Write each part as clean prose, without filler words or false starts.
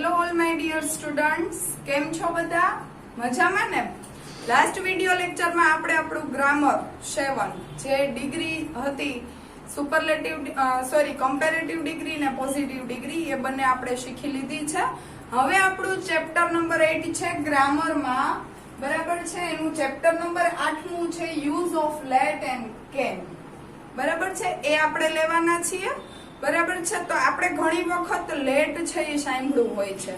Hello all my dear students, કેમ છો બધા? મજામાં ને? લાસ્ટ વિડિયો લેક્ચરમાં આપણે આપણું ગ્રામર 7 જે ડિગ્રી હતી કમ્પેરેટિવ ડિગ્રી ને પોઝિટિવ ડિગ્રી એ બંને આપણે શીખી લીધી છે. હવે આપણું ચેપ્ટર નંબર 8 છે ગ્રામરમાં, બરાબર છે. એનું ચેપ્ટર નંબર 8મું છે use of let and can, બરાબર છે. એ આપણે લેવાના છીએ, બરાબર છે. તો આપણે ઘણી વખત લેટ છે એ સાંભળ્યું હોય છે.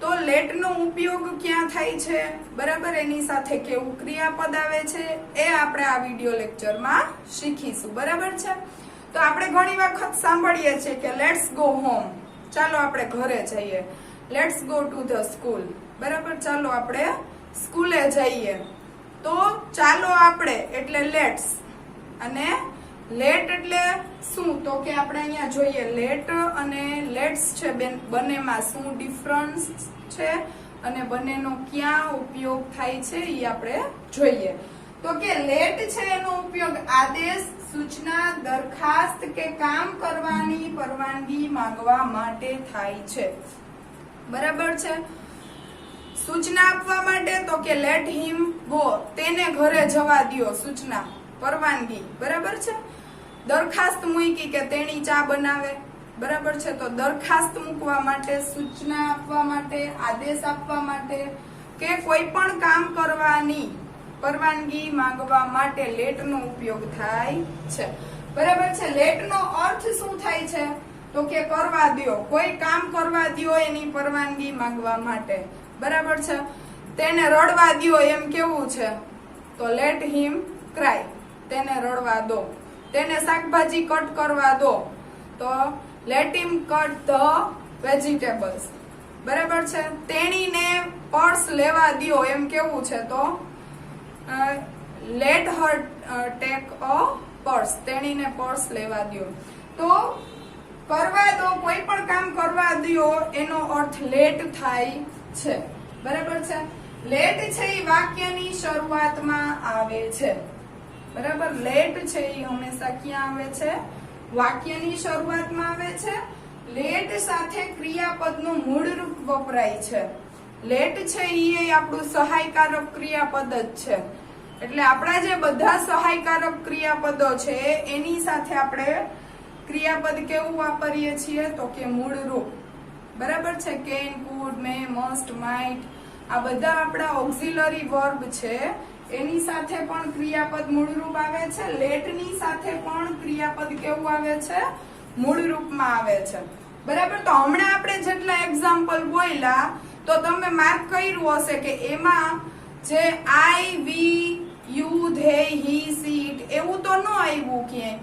તો લેટ નો ઉપયોગ ક્યાં થાય છે, બરાબર, એની સાથે કેવું ક્રિયાપદ આવે છે એ આપણે આ વિડિયો લેક્ચરમાં શીખીશું, બરાબર છે. તો આપણે ઘણી વખત સાંભળીએ છીએ કે લેટ્સ ગો હોમ, ચાલો આપણે ઘરે જઈએ. Let's go to the school, બરાબર, ચાલો આપણે સ્કૂલે જઈએ. તો ચાલો આપણે એટલે લેટ્સ, અને લેટ એટલે શું? તો કે આપણે અહીંયા જોઈએ લેટ અને લેટ્સ છે, બંનેમાં શું ડિફરન્સ છે અને બંનેનો ક્યાં ઉપયોગ થાય છે એ આપણે જોઈએ. તો કે લેટ છે એનો ઉપયોગ આદેશ, સૂચના, દરખાસ્ત કે કામ કરવાની પરવાનગી માંગવા માટે થાય છે, બરાબર છે. સૂચના આપવા માટે તો કે લેટ હિમ ગો, તેને ઘરે જવા દ્યો, સૂચના, પરવાનગી, બરાબર છે. દરખાસ્ત મૂકી કે તેણી ચા બનાવે, બરાબર છે. તો દરખાસ્ત મૂકવા માટે, સૂચના આપવા માટે, આદેશ આપવા માટે કે કોઈ પણ કામ કરવાની પરવાનગી માંગવા માટે લેટનો ઉપયોગ થાય છે, બરાબર છે. લેટનો અર્થ શું થાય છે? તો કે કરવા દ્યો, કોઈ કામ કરવા દ્યો એની પરવાનગી માંગવા માટે, બરાબર છે. તેને રડવા દ્યો એમ કેવું છે? તો લેટ હિમ ક્રાય, તેને રડવા દો. તેને શાકભાજી કટ કરવા દો, તો late him cut the vegetables, બરાબર છે. તેણીને પર્સ લેવા દ્યો એમ કેવું છે? તો let her take a purse, તેણીને પર્સ લેવા દ્યો. તો કરવા દો, કોઈ પણ કામ કરવા દ્યો એનો અર્થ લેટ થાય છે, બરાબર છે. લેટ છે એ વાક્યની શરૂઆતમાં આવે છે, બરાબર. લેટ છે એ હંમેશા ક્યાં આવે છે? વાક્યની શરૂઆતમાં આવે છે. લેટ સાથે ક્રિયાપદનું મૂળ રૂપ વપરાય છે. લેટ છે એ આપણું સહાયકારક ક્રિયાપદ જ છે. એટલે આપણા જે બધા સહાયકારક ક્રિયાપદો છે એની સાથે આપણે ક્રિયાપદ કેવું વાપરીએ છીએ? તો કે મૂળ રૂપ, બરાબર છે. Can, food, May, must, might, આ બધા આપણા ઓક્ઝિલરી વર્બ છે. એની સાથે પણ ક્રિયાપદ મૂળરૂપ આવે છે. લેટની સાથે પણ ક્રિયાપદ કેવું આવે છે? મૂળ રૂપમાં આવે છે, બરાબર. તો હમણાં આપણે જેટલા એક્ઝામ્પલ બોલ્યા તો તમે માર્ક કર્યું હશે કે એમાં જે I, we, you, they, he, she, it એવું તો ન આવ્યું ક્યાંય,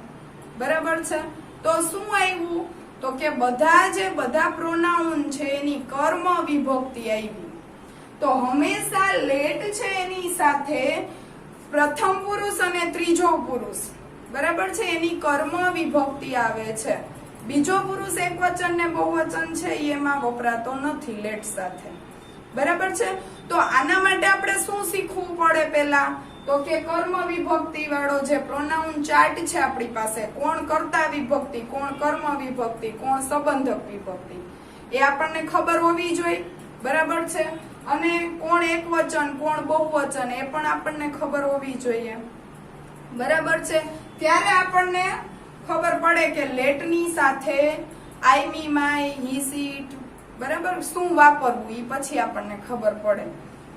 બરાબર છે. તો શું આવ્યું? તો કે બધા પ્રોનાઉન છે એની કર્મ વિભક્તિ આવી. તો હંમેશા લેટ છે એની સાથે પ્રથમ પુરુષ અને ત્રીજો પુરુષ, બરાબર છે, એની કર્મ વિભક્તિ આવે છે. બીજો પુરુષ એકવચન ને બહુવચન છે એમાં વપરાતો નથી લેટ સાથે, બરાબર છે. તો આના માટે આપણે શું શીખવું પડે પહેલા? તો કે કર્મ વિભક્તિ વાળો જે પ્રોનાઉન ચાર્ટ છે આપણી પાસે, કોણ કર્તા વિભક્તિ, કોણ કર્મ વિભક્તિ, કોણ સંબંધક વિભક્તિ, એ આપણને ખબર હોવી જોઈએ, બરાબર છે. અને કોણ એકવચન, કોણ બહુવચન, એ પણ આપણને ખબર હોવી જોઈએ, બરાબર છે. ત્યારે આપણને ખબર પડે કે લેટની સાથે આઈ, મી, માય, હી, સી, ઇટ, બરાબર, શું વાપરવું એ પછી આપણને ખબર પડે,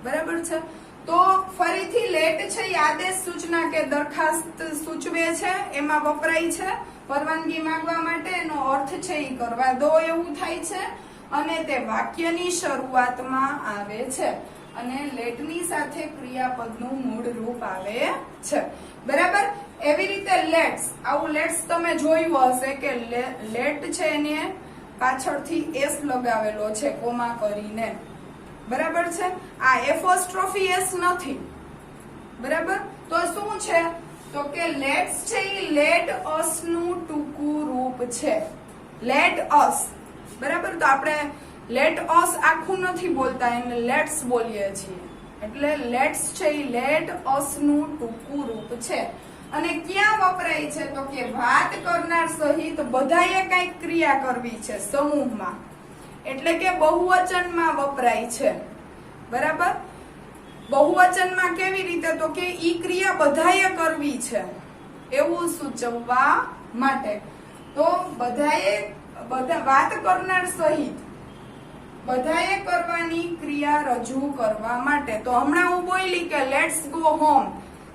બરાબર છે. તો ફરીથી લેટ છે એ આદેશ, સૂચના કે દરખાસ્ત સૂચવે છે, એમાં વપરાય છે પરવાનગી માંગવા માટે. એનો અર્થ છે એ કરવા દો એવું થાય છે, અને તે વાક્યની શરૂઆતમાં આવે છે, અને લેટની સાથે ક્રિયાપદનું મૂળ રૂપ આવે છે, બરાબર. એવી રીતે લેટ્સ, આવું લેટ્સ તમે જોયું હશે કે લેટ છે એને પાછળથી એસ લગાવેલો છે કોમા કરીને, બરાબર છે. આ એપોસ્ટ્રોફી એસ નથી, બરાબર. તો શું છે? તો કે લેટ્સ છે એ લેટ અસ નું ટૂંકું રૂપ છે, લેટ અસ, બરાબર. તો આપણે લેટ અસ આખું નથી બોલતા, એને લેટ્સ બોલીએ છીએ. એટલે લેટ્સ છે એ લેટ અસ નું ટૂંકું રૂપ છે. અને ક્યાં વપરાય છે? તો કે વાત કરનાર સહિત બધાએ કઈક ક્રિયા કરવી છે સમૂહમાં, એટલે કે બહુવચનમાં વપરાય છે. બરાબર. બહુવચનમાં કેવી રીતે? તો કે ઈ ક્રિયા બધાએ કરવી છે એવું સૂચવવા માટે. તો બધાએ વાત કરનાર સહિત બધાએ કરવાની ક્રિયા રજૂ કરવા માટે. તો હમણાં હું બોલી કે લેટ્સ ગો હોમ,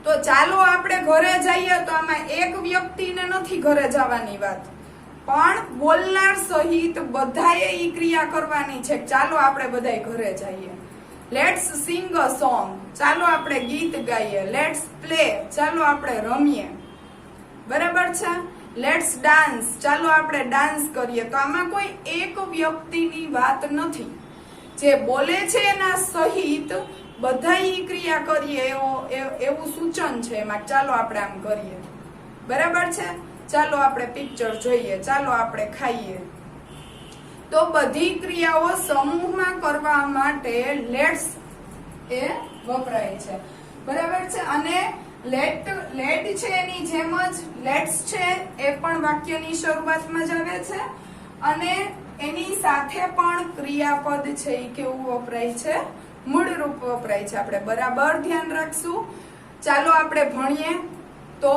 તો ચાલો આપણે ઘરે જઈએ, તો આમાં એક વ્યક્તિને નથી ઘરે જવાની વાત, પણ બોલનાર સહિત બધાએ ઈ ક્રિયા કરવાની છે. ચાલો આપણે બધાય ઘરે જઈએ. લેટ્સ સિંગ અ સોંગ, ચાલો આપણે ગીત ગાઈએ. લેટ્સ પ્લે, ચાલો આપણે રમીએ. બરાબર છે. લેટ્સ ડાન્સ, ચાલો આપણે ડાન્સ કરીએ. તો આમાં કોઈ એક વ્યક્તિની વાત નથી. જે બોલે છે એના સહિત બધા ઈ ક્રિયા કરીએ એવું સૂચન છે એમાં. ચાલો આપણે આમ કરીએ. બરાબર છે. ચાલો આપણે પિક્ચર જોઈએ, ચાલો આપણે ખાઈએ. તો બધી ક્રિયાઓ સમૂહમાં કરવા માટે લેટ્સ એ વપરાય છે. બરાબર છે. અને લેટ છે એની જેમ જ લેટ્સ છે એ પણ વાક્યની શરૂઆતમાં જ આવે છે, અને એની સાથે પણ ક્રિયાપદ છે એ કેવું વપરાય છે? મૂળરૂપ વપરાય છે. આપણે બરાબર ધ્યાન રાખશું. ચાલો આપણે ભણીએ. તો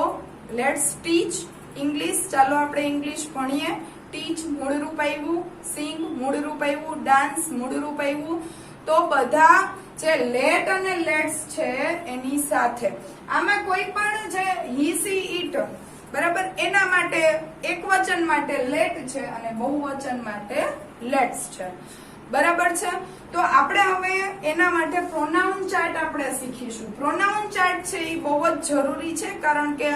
લેટ્સ ટીચ ઇંગ્લિશ, ચાલો આપણે ઇંગ્લિશ ભણીએ. ટીચ મૂળરૂપ આવ્યું, સિંગ મૂળરૂપ આવ્યું, ડાન્સ મૂળરૂપ આવ્યું. તો બધા જે લેટ અને લેટ્સ છે એની સાથે આમાં કોઈ પણ જે હી સી ઈટ, બરાબર, એના માટે એકવચન માટે લેટ છે અને બહુવચન માટે લેટ્સ છે. બરાબર છે. તો આપણે હવે એના માટે પ્રોનાઉન ચાર્ટ આપણે શીખીશું. પ્રોનાઉન ચાર્ટ છે એ બહુ જ જરૂરી છે, કારણ કે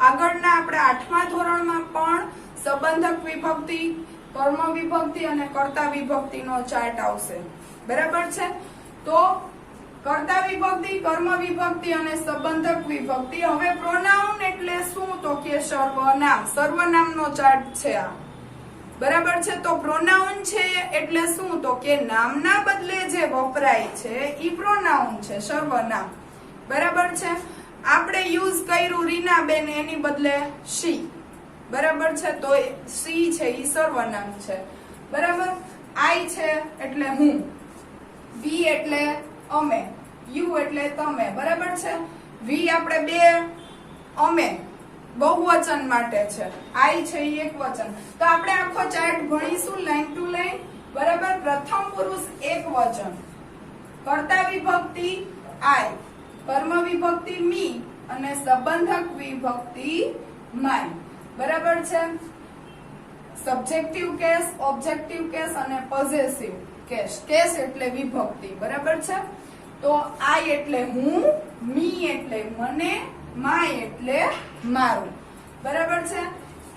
આગળના આપણે 8મા ધોરણમાં પણ સંબંધક વિભક્તિ, કર્મ વિભક્તિ અને કર્તા વિભક્તિનો ચાર્ટ આવશે. બરાબર છે. તો કર્તા વિભક્તિ, કર્મ વિભક્તિ અને સંબંધક વિભક્તિ. હવે પ્રોનાઉન એટલે શું? તો કે સર્વનામ. સર્વનામનો ચાર્ટ છે આ. બરાબર છે. તો પ્રોનાઉન છે એટલે શું? તો કે નામના બદલે જે વપરાય છે ઈ પ્રોનાઉન છે, સર્વનામ. બરાબર છે. આપણે યુઝ કર્યું રીનાબેન, એની બદલે શી. બરાબર છે. તો શી છે ઈ સર્વનામ છે. બરાબર. આઈ છે એટલે હું, વી એટલે અમે, યુ એટલે તમે. બરાબર છે. વી આપણે બે, અમે બહુવચન માટે છે, આઈ છે એ એકવચન. તો આપણે આખો ચાર્ટ ભણીશું લાઈન ટુ લાઈન. બરાબર. પ્રથમ પુરુષ એકવચન, કર્તા વિભક્તિ આઈ, કર્મ વિભક્તિ મી અને સંબંધક વિભક્તિ માય. બરાબર છે. સબ્જેક્ટિવ કેસ, ઓબ્જેક્ટિવ કેસ અને પોઝેસિવ કેસ. કેસ એટલે વિભક્તિ. બરાબર છે. તો આઈ એટલે હું, મી એટલે મને, માય એટલે મારું. બરાબર છે.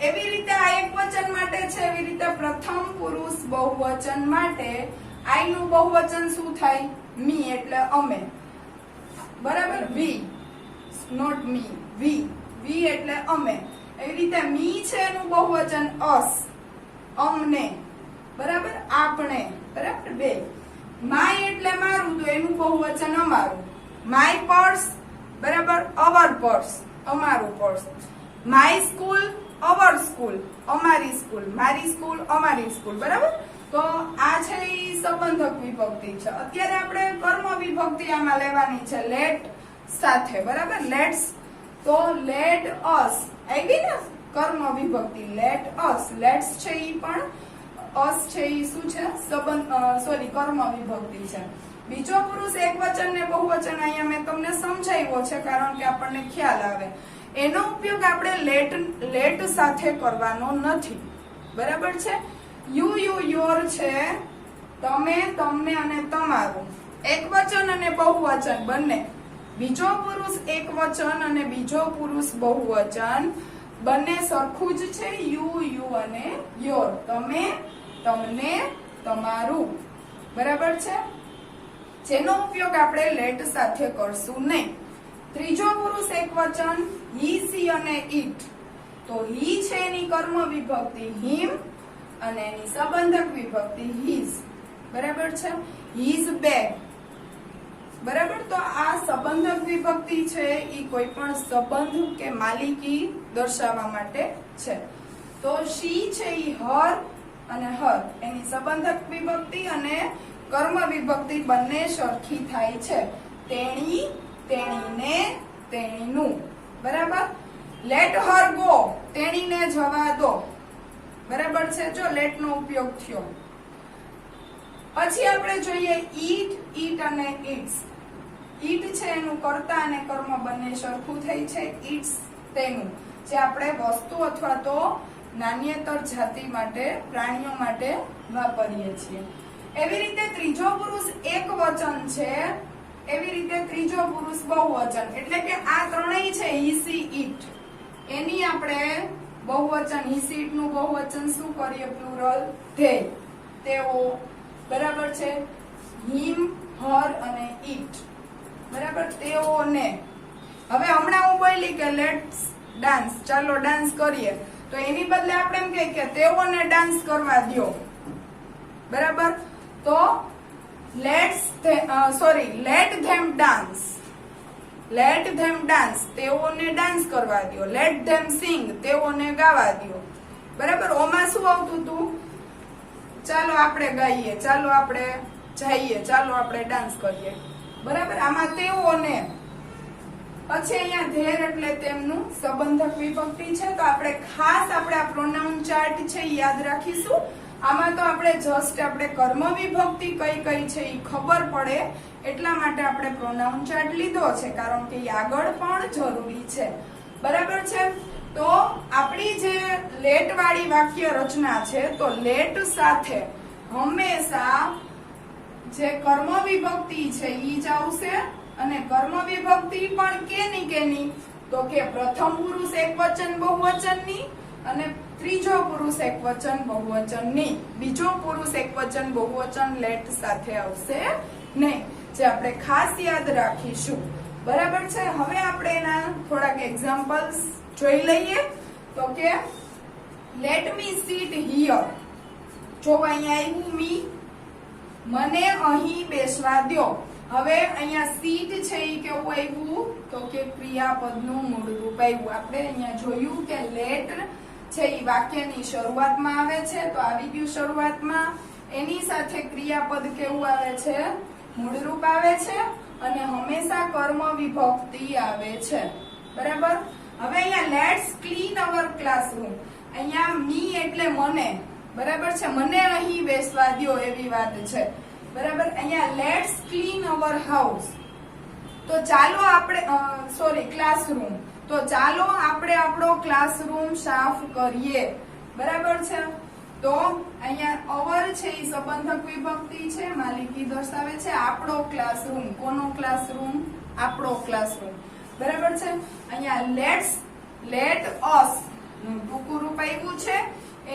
એવી રીતે આ એકવચન માટે છે, એવી રીતે પ્રથમ પુરુષ બહુવચન માટે આઈ નું બહુવચન શું થાય? મી એટલે અમે. બરાબર. વી, નોટ મી, વી. વી એટલે અમે. એવી રીતે મી છે એનું બહુવચન અસ, અમને. બરાબર. આપણે. બરાબર. બે. માય એટલે મારું, તો એનું બહુવચન અમારું. માય પર્સ, બરાબર, અવર પર્સ, અમારું purse. My school, our school, અમારી સ્કૂલ. મારી સ્કૂલ, અમારી સ્કૂલ. બરાબર. તો આ છે ઈ સંબંધક વિભક્તિ છે. અત્યારે આપણે કર્મ વિભક્તિ આમાં લેવાની છે લેટ સાથે. બરાબર. લેટ્સ, તો લેટ અસ આવી ને કર્મ વિભક્તિ. લેટ અસ, લેટ્સ છે ઈ પણ અસ છે ઈ શું છે? કર્મ વિભક્તિ છે. બીજો પુરુષ એકવચન ને બહુવચન અહીંયા મેં તમને સમજાવ્યો છે, કારણ કે આપણને ખ્યાલ આવે. એનો ઉપયોગ આપણે લેટ સાથે કરવાનો નથી. બરાબર છે. યુ, યોર છે, તમે, તમને અને તમારું. એકવચન અને બહુવચન બંને. બીજો પુરુષ એકવચન અને બીજો પુરુષ બહુવચન બંને સરખું જ છે. યુ અને યોર. તમે, તમને, તમારું. બરાબર છે. જેનો ઉપયોગ આપણે લેટ સાથે કરશું નહીં. ત્રીજો પુરુષ એકવચન હી, સી અને ઈટ. તો હી છે એની કર્મ વિભક્તિ હિમ અને એની સંબંધક વિભક્તિ હીઝ. બરાબર છે. His bag. બરાબર. તો આ સંબંધક વિભક્તિ છે એ કોઈ પણ સંબંધ કે માલિકી દર્શાવવા માટે છે. તો શી છે ઈ હર અને હર એની સંબંધક વિભક્તિ અને કર્મ વિભક્તિ બંને સરખી થાય છે. તેણી, તેણીને, તેણીનું. બરાબર. લેટ હર ગો, તેણીને જવા દો. બરાબર છે. જો લેટ નો ઉપયોગ થયો. પછી આપણે જોઈએ ઈટ, ઈટ અને ઈટ્સ. ઈટ છે એનું કર્તા અને કર્મ બંને સરખું થઈ છે. ઈટ્સ તેનું, જે આપણે વસ્તુ અથવા તો નાન્યતર જાતિ માટે, પ્રાણીઓ માટે વાપરીએ છીએ. એવી રીતે ત્રીજો પુરુષ એક વચન છે, એવી રીતે ત્રીજો પુરુષ બહુવચન. એટલે કે આ ત્રણેય છે હી, સી, ઈટ, એની આપણે બહુવચન, હી, સી, ઈટ નું બહુવચન શું કરીએ? પ્લુરલ ધે, તેઓ. બરાબર છે. હિમ, હર અને ઈટ. બરાબર. તેઓને. હવે હમણાં હું બોલી કે લેટ્સ ડાન્સ, ચાલો ડાન્સ કરીએ, તો એની બદલે આપણે એમ કહીએ કે તેઓને ડાન્સ કરવા દો. બરાબર. તો લેટ ધેમ ડાન્સ, લેટ ધેમ ડાન્સ, તેઓને ડાન્સ કરવા દો. લેટ ધેમ સિંગ, તેઓને ગાવા દો. બરાબર. ઓમાં શું આવતું હતું? ચાલો આપણે ગાઈએ, ચાલો આપણે જઈએ, ચાલો આપણે ડાન્સ કરીએ. બરાબર. આમાં તેઓને. પછી અહીંયા ધેર એટલે તેમનું સંબંધક વિભક્તિ છે. તો આપણે ખાસ આ પ્રોનાઉન ચાર્ટ છે યાદ રાખીશું. આમાં તો આપણે જસ્ટ આપણે કર્મ વિભક્તિ કઈ કઈ છે એ ખબર પડે એટલા માટે આપણે પ્રોનાઉન ચાર્ટ લીધો છે, કારણ કે આગળ પણ જરૂરી છે. બરાબર છે. તો આપણી જે લેટ વાળી વાક્ય રચના છે, તો લેટ સાથે હંમેશા જે કર્મ વિભક્તિ છે ઈ જ આવશે. અને કર્મ વિભક્તિ પણ કેની? તો કે પ્રથમ પુરુષ એકવચન બહુવચનની અને ત્રીજો પુરુષ એકવચન બહુવચનની. બીજો પુરુષ એકવચન બહુવચન લેટ સાથે આવશે નહીં, જે આપણે ખાસ યાદ રાખીશું. બરાબર છે. હવે આપણે એના થોડાક એક્ઝામ્પલ્સ જોઈ લઈએ. તો કે લેટ મી સીટ હિયર. જો અહીંયા આવ્યું મી, મને અહીં બેસવા દો. હવે અહીંયા સીટ છે એ કેવું આવ્યું? તો કે ક્રિયાપદનું મૂળરૂપ આવ્યું. આપણે અહીંયા જોયું કે લેટ છે એ વાક્યની શરૂઆતમાં આવે છે, તો આવી ગયું શરૂઆતમાં. એની સાથે ક્રિયાપદ કેવું આવે છે? મૂળરૂપ આવે છે. અને હંમેશા કર્મ વિભક્તિ આવે છે. બરાબર. હવે અહીંયા લેટ્સ ક્લીન અવર ક્લાસરૂમ. અહીંયા મી એટલે મને. બરાબર છે. મને અહીં બેસવા દો એવી વાત છે. બરાબર. અહીંયા લેટ્સ ક્લીન અવર હાઉસ. તો ચાલો આપણે ક્લાસરૂમ. તો ચાલો આપણે આપણો ક્લાસરૂમ સાફ કરીએ. બરાબર છે. તો અહીંયા અવર છે એ સંબંધક વિભક્તિ છે, માલિકી દર્શાવે છે. આપણો ક્લાસરૂમ, કોનો ક્લાસરૂમ? આપણો ક્લાસરૂમ. બરાબર છે. અહીંયા લેટ અસ નું ટૂંકું રૂપ આવ્યું છે,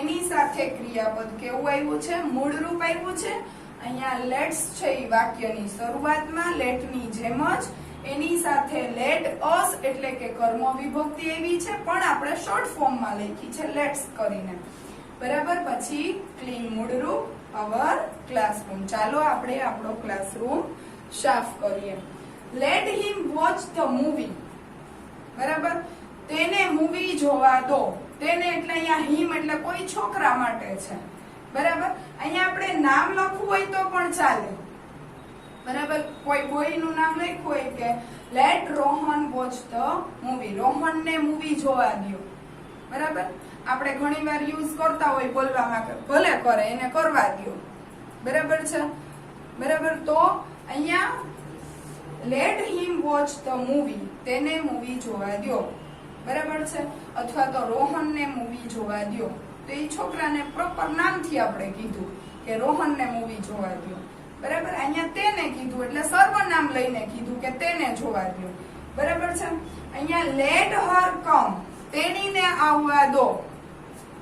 એની સાથે ક્રિયાપદ કેવું આવ્યું છે? મૂળ રૂપ આવ્યું છે. અહીંયા લેટ્સ છે એ વાક્યની શરૂઆતમાં લેટની જેમ જ, એની સાથે લેટ અસ એટલે કે કર્મ વિભક્તિ એવી છે, પણ આપણે શોર્ટ ફોર્મમાં લખી છે લેટ્સ કરીને. બરાબર. પછી ક્લીન મૂળરૂપ, અવર ક્લાસરૂમ. ચાલો આપણે આપણો ક્લાસરૂમ સાફ કરીએ. Late him watch the movie. બરાબર. તેને મૂવી જોવા દો. તેને એટલે અહીંયા હિમ એટલે કોઈ છોકરા માટે છે. બરાબર. અહીંયા આપણે નામ લખવું હોય તો પણ ચાલે. બરાબર. કોઈ બોયનું નામ લખ્યું હોય કે let Rohan watch the movie. રોહનને મૂવી જોવા દો. બરાબર. આપણે ઘણીવાર યુઝ કરતા હોય બોલવામાં, ભલે કરે, એને કરવા દો. બરાબર છે. બરાબર. તો અહીંયા late him watch the movie. તેને મૂવી જોવા દો. બરાબર છે. અથવા તો રોહનને મૂવી જોવા દો. તો એ છોકરાને પ્રોપર નામથી આપણે કીધું કે રોહનને મૂવી જોવા દો. બરાબર. અહીંયા તેને કીધું એટલે સર્વનામ લઈને કીધું કે તેને જોવા દો. બરાબર છે. અહીંયા લેટ હર કમ. તેણીને આવવા દો.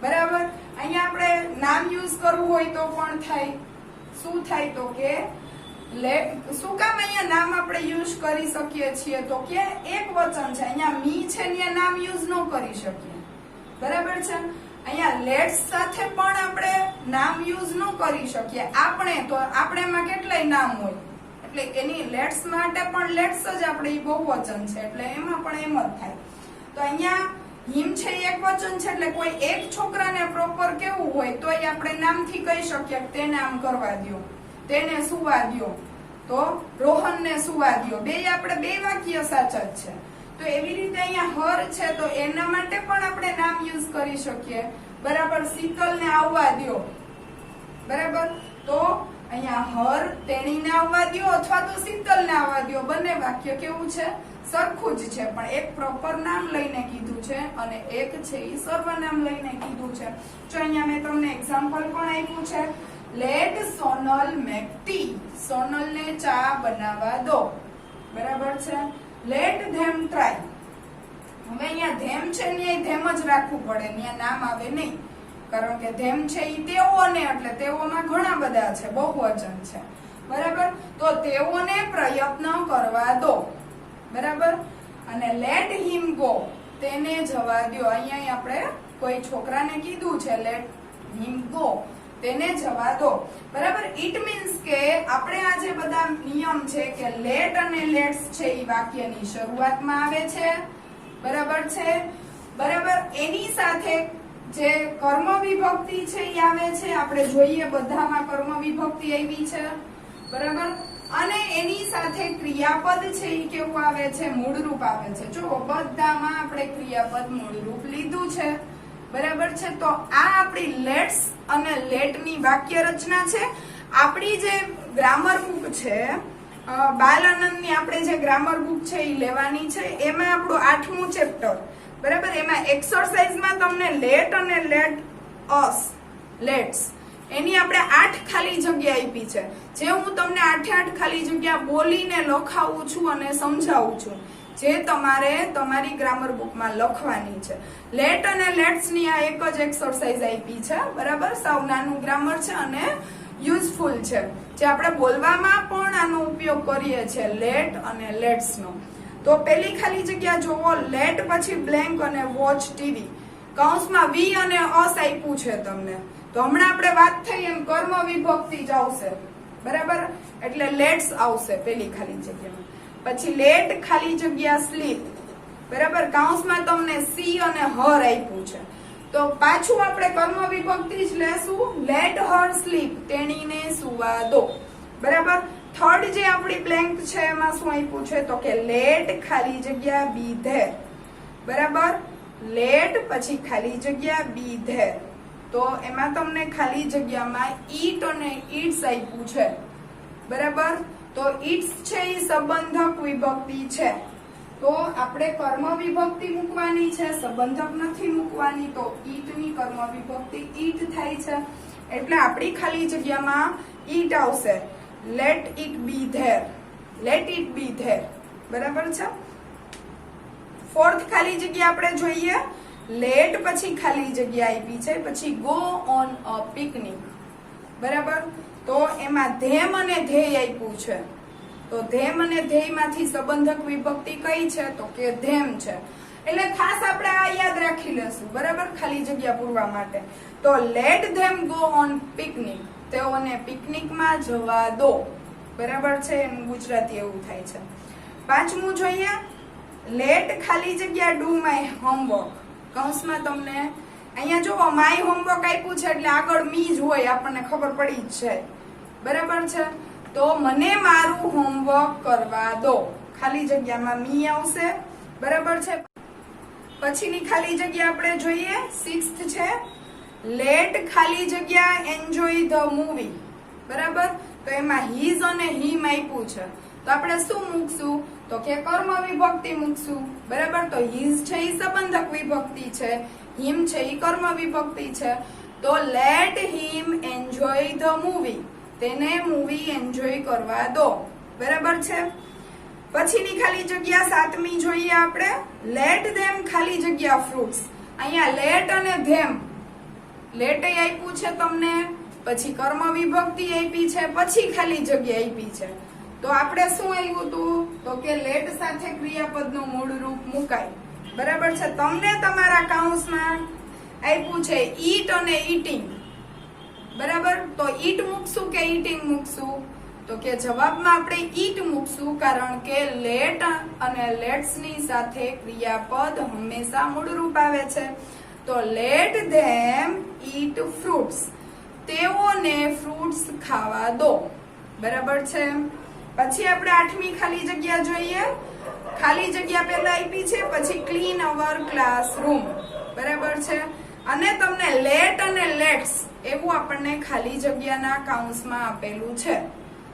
બરાબર. અહીંયા આપણે નામ યુઝ કરવું હોય તો પણ થાય. શું થાય? તો કે શું કામ અહીંયા નામ આપણે યુઝ કરી શકીએ છીએ? તો કે એક વચન છે, અહીંયા મી છે, અહીંયા નામ યુઝ ન કરી શકીએ. બરાબર છે. અહીંયા લેટ્સ સાથે પણ આપણે નામ યુઝ ન કરી શકીએ. આપણેમાં કેટલાય નામ હોય, એટલે એની લેટ્સ માટે પણ લેટ્સ જ આપણે બહુવચન છે, એટલે એમાં પણ એમ જ થાય. તો અહીંયા હિમ છે એ એક વચન છે એટલે કોઈ એક છોકરાને પ્રોપર કેવું હોય તો આપણે નામથી કહી શકીએ કે તેને આમ કરવા દ્યો, તેને સુવા દ્યો, તો રોહનને સુવા દ્યો. આપણે બે વાક્ય સાચા જ છે. તો એવી રીતે અહીંયા હર છે તો એના માટે પણ આપણે નામ યુઝ કરી શકીએ. બરાબર. શીતલને આવવા દ્યો. બરાબર. તો અહીંયા હર તેણીને આવવા દ્યો અથવા તો શીતલને આવવા દ્યો. બંને વાક્ય કેવું છે? સરખું જ છે, પણ એક પ્રોપર નામ લઈને કીધું છે અને એક છે એ સર્વનામ લઈને કીધું છે. જો અહીંયા મેં તમને એક્ઝામ્પલ પણ આપ્યું છે. Let Sonal make tea. સોનલને ચા બનાવવા દો. બરાબર છે. Let them try. હવે અહીંયા ધેમ છે ને ધેમ જ રાખવું પડે, અહીંયા નામ આવે નહીં, કારણ કે ધેમ છે એ તેઓને, એટલે તેઓમાં ઘણા બધા છે, બહુવચન છે. બરાબર. તો તેઓને પ્રયત્ન કરવા દો. બરાબર. અને લેટ હિમ ગો. તેને જવા દો. અહીંયા આપણે કોઈ છોકરાને કીધું છે લેટ હિમ ગો, તેને જવા દો. બરાબર. ઇટ મીન્સ કે આપણે આ જે બધા નિયમ છે કે લેટ અને લેટ્સ છે એ વાક્યની શરૂઆતમાં આવે છે. બરાબર છે. બરાબર. એની સાથે જે કર્મ વિભક્તિ છે એ આવે છે. આપણે જોઈએ બધામાં કર્મ વિભક્તિ આવી છે. બરાબર. અને એની સાથે ક્રિયાપદ છે એ કેવું આવે છે? મૂળરૂપ આવે છે. જો બધામાં આપણે ક્રિયાપદ મૂળરૂપ લીધું છે. બરાબર છે. તો આ આપણી લેટ્સ અને લેટની વાક્ય રચના છે. આપણી જે ગ્રામર બુક છે, બાલ આનંદની આપણે જે ગ્રામર બુક છે એ લેવાની છે. એમાં આપણું 8મું ચેપ્ટર. બરાબર. એમાં એક્સરસાઇઝમાં તમને લેટ અને લેટ અસ, લેટ્સ, એની આપણે 8 ખાલી જગ્યા આપી છે. જે હું તમને 8 ખાલી જગ્યા બોલીને લખાવું છું અને સમજાવું છું, જે તમારે તમારી ગ્રામર બુકમાં લખવાની છે. લેટ અને લેટ્સ ની આ એક જ એક્સરસાઇઝ આપી છે. બરાબર. સાવ નાનું ગ્રામર છે અને યુઝફુલ છે, જે આપણે બોલવામાં પણ આનો ઉપયોગ કરીએ છીએ, લેટ અને લેટ્સ નો. તો પેલી ખાલી જગ્યા જોવો, લેટ પછી બ્લેન્ક અને વોચ ટીવી. કૌંસમાં વી અને અસ આપ્યું છે તમને. તો હમણાં આપણે વાત થઈ એમ કર્મ વિભક્તિ જ આવશે. બરાબર. એટલે લેટ્સ આવશે પેલી ખાલી જગ્યામાં. પછી લેટ ખાલી જગ્યા સ્લીપ. બરાબર. કૌંસમાં તમને સી અને હર આપ્યું છે. તો પાછું આપણે કર્મ વિભક્તિ જ લેશું. લેટ હર સ્લીપ. તેણીને સુવા દો. બરાબર. થર્ડ જે આપણી બ્લેન્ક છે એમાં શું આપ્યું છે? તો કે લેટ ખાલી જગ્યા બી ધેર. બરાબર. લેટ પછી ખાલી જગ્યા બી ધેર. તો એમાં તમને ખાલી જગ્યામાં ઈટ અને ઈટ્સ આપ્યું છે. બરાબર. તો ઈટ્સ છે એ સંબંધક વિભક્તિ છે. તો આપણે કર્મ વિભક્તિ મૂકવાની છે, સંબંધક નથી મૂકવાની. તો ઈટની કર્મ વિભક્તિ ઈટ થાય છે, એટલે આપણી ખાલી જગ્યામાં ઈટ આવશે. Let it be there. Let it be there. બરાબર છે. ફોર્થ ખાલી જગ્યા આપણે જોઈએ. લેટ પછી ખાલી જગ્યા આપી છે, પછી ગો ઓન અ પિકનિક. બરાબર. તો એમાં ધેમ અને ધ્યેય આપ્યું છે. તો ધેમ અને ધ્યેયમાંથી સંબંધક વિભક્તિ કઈ છે? તો કે ધેમ છે. એટલે ખાસ આપણે આ યાદ રાખી લેશું. બરાબર. ખાલી જગ્યા પૂરવા માટે. તો late them go on picnic. તેઓને પિકનિકમાં જવા દો. બરાબર છે. એનું ગુજરાતી એવું થાય છે. 5મું જોઈએ. લેટ ખાલી જગ્યા ડુ માય હોમવર્ક. કૌંસમાં તમને અહીંયા જો માય હોમવર્ક આપ્યું છે એટલે આગળ મી જ હોય, આપણને ખબર પડી જ છે. બરાબર છે. તો મને મારું હોમવર્ક કરવા દો. ખાલી જગ્યામાં મી આવશે. બરાબર છે. પછીની ખાલી જગ્યા આપણે જોઈએ. 6th છે. લેટ ખાલી જગ્યા એન્જોય ધ મૂવી. બરાબર. તો એમાં હીઝ અને હિમ આપ્યું છે. તો આપણે શું મૂકશું? તો કે કર્મ વિભક્તિ મૂકશું. બરાબર. તો હીઝ છે એ સંબંધક વિભક્તિ છે, હિમ છે એ કર્મ વિભક્તિ છે. તો late him enjoy the movie. તેને મૂવી એન્જોય કરવા દો. બરાબર છે. પછીની ખાલી જગ્યા 7મી જોઈએ આપણે. લેટ ધેમ ખાલી જગ્યા ફ્રૂટ્સ. અહીંયા લેટ અને ધેમ, લેટ આપ્યું છે તમને, પછી કર્મ વિભક્તિ આપી છે, પછી ખાલી જગ્યા આપી છે. તો આપણે શું આવ્યું હતું? તો કે લેટ સાથે ક્રિયાપદનું મૂળ રૂપ મુકાય. બરાબર છે. તમને તમારા કૌંસમાં આપ્યું છે ઈટ અને ઈટિંગ. બરાબર. તો ઈટ મૂકશું કે ઈટિંગ મૂકશું? તો કે જવાબમાં આપણે ઈટ મૂકશું, કારણ કે લેટ અને લેટ્સ ની સાથે ક્રિયાપદ હંમેશા મૂળરૂપ આવે છે. તો લેટ ધેમ ઈટ ફ્રૂટ્સ, તેઓને ફ્રૂટ્સ ખાવા દો. બરાબર છે. પછી આપણે 8મી ખાલી જગ્યા જોઈએ. ખાલી જગ્યા પહેલા આપી છે, પછી ક્લીન અવર ક્લાસરૂમ. બરાબર છે. અને તમને લેટ અને લેટ્સ એવું આપણને ખાલી જગ્યાના કાઉન્સમાં આપેલું છે.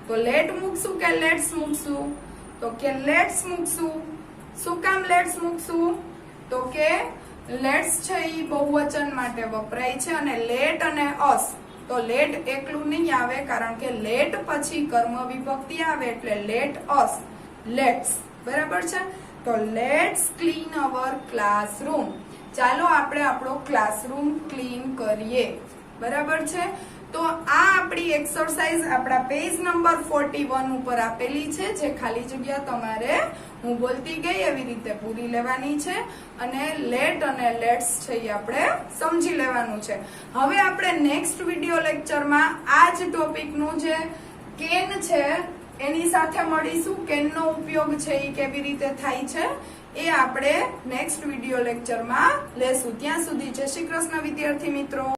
તો લેટ મૂકશું કે લેટ્સ મૂકશું? તો કે લેટ્સ મૂકશું. શું કામ લેટ્સ મૂકશું? તો કે લેટ્સ છે એ બહુવચન માટે વપરાય છે, અને લેટ અને અસ, તો લેટ એકલું નહીં આવે, કારણ કે લેટ પછી કર્મ વિભક્તિ આવે એટલે લેટ અસ, લેટ્સ. બરાબર છે. તો લેટ્સ ક્લીન અવર ક્લાસરૂમ, ચાલો આપણે આપણો ક્લાસરૂમ ક્લીન કરીએ. બરાબર છે. તો આ આપણી એક્સરસાઇઝ આપણા પેજ નંબર 41 ઉપર આપેલી છે, જે ખાલી જગ્યા તમારે હું બોલતી ગઈ એવી રીતે પૂરી લેવાની છે, અને લેટ અને લેટ્સ છે એ આપણે સમજી લેવાનું છે. હવે આપણે નેક્સ્ટ વિડીયો લેક્ચરમાં આ જ ટોપિકનું જે કેન છે એની સાથે મળીશું. કેનનો ઉપયોગ છે એ કેવી રીતે થાય છે એ આપણે નેક્સ્ટ વિડીયો લેક્ચરમાં લેશું. ત્યાં સુધી જય શ્રી કૃષ્ણ વિદ્યાર્થી મિત્રો.